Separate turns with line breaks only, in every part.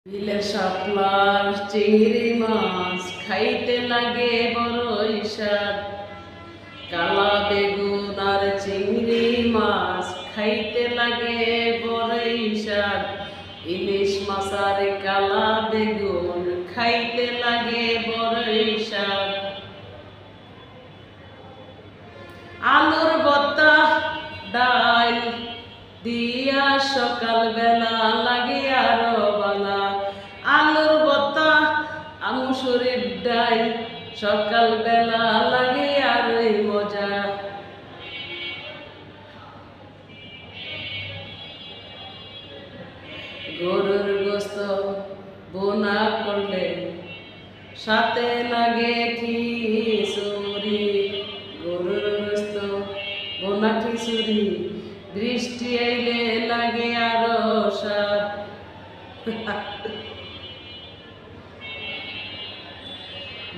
বিলের শাপলার চিংড়ি মাছ খাইতে লাগে বড়ই স্বাদ। কালা বেগুন আর চিংড়ি মাছ খাইতে লাগে বড়ই স্বাদ। ইলিশ মাছ আর কালা বেগুন খাইতে লাগে বড়ই স্বাদ। আলুর ভর্তা ডাল দিয়া সকাল বেলা লাগে আরো বালা। আলুর ভর্তা মুসুরির ডাল সকাল বেলা লাগে আরই মজা। গরুর গোস্ত বোনা করলে সাথে লাগে খিচুড়ি। গরুর গোস্ত বোনা খিচুড়ি বৃষ্টি আইলে লাগে আরো স্বাদ।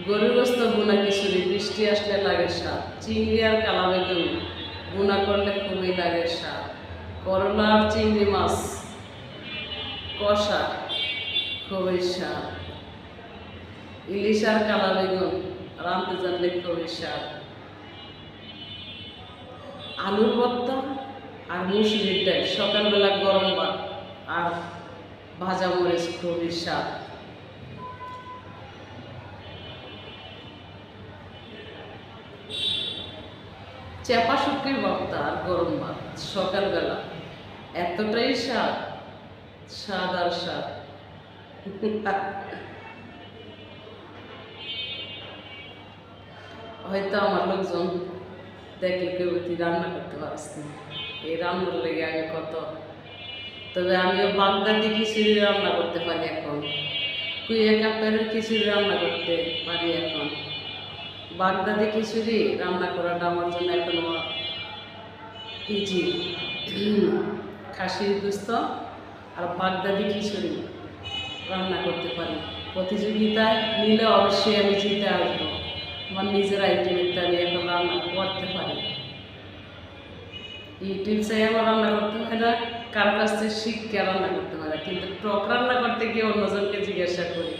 গরুর গোস্ত বোনা খিচুড়ি বৃষ্টি আসলে লাগে স্বাদ। চিংড়ি আর কালা বেগুন বোনা করলে খুবই লাগে স্বাদ। করলা আর চিংড়ি মাছ কষা খুবই স্বাদ। ইলিশ আর কালা বেগুন রাঁধতে জানলে খুবই স্বাদ। আলুর ভর্তা আর মুসুরির ডাল সকালবেলা গরম ভাত আর ভাজা মরিচ খুবই স্বাদ। চেপা শুটকির ভর্তা আর গরম ভাত সকালবেলা এতটাই স্বাদ, স্বাদ আর স্বাদ। হয়তো আমার লোকজন দেখলে কেউ তুই রান্না করতে পারস না, এই রান্নার লেগে আগে কত। তবে আমিও বাগদাদি খিচুড়ি রান্না করতে পারি এখন। কুইয়া কাপের খিচুড়ি রান্না করতে পারি এখন। বাগদাদি খিচুড়ি রান্না করাটা আমার জন্য এখনো ইজি। খাসির গোস্ত আর বাগদাদি খিচুড়ি রান্না করতে পারি। প্রতিযোগিতায় নিলে অবশ্যই আমি জিতে আসবো। আমার নিজের আইটেমটা আমি এখন রান্না করতে পারি। ইউটিউব চাই আমার রান্না করতে হয় না, কারো কাছ থেকে শিখকে রান্না করতে হয় না। কিন্তু টক রান্না করতে গিয়ে অন্যজনকে জিজ্ঞাসা করি,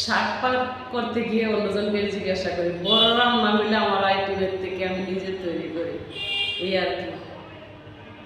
শাক পাক করতে গিয়ে অন্যজনকে জিজ্ঞাসা করি। বড় রান্না হইলে আমার আইটেমের থেকে আমি নিজে তৈরি করি, এই আর কি।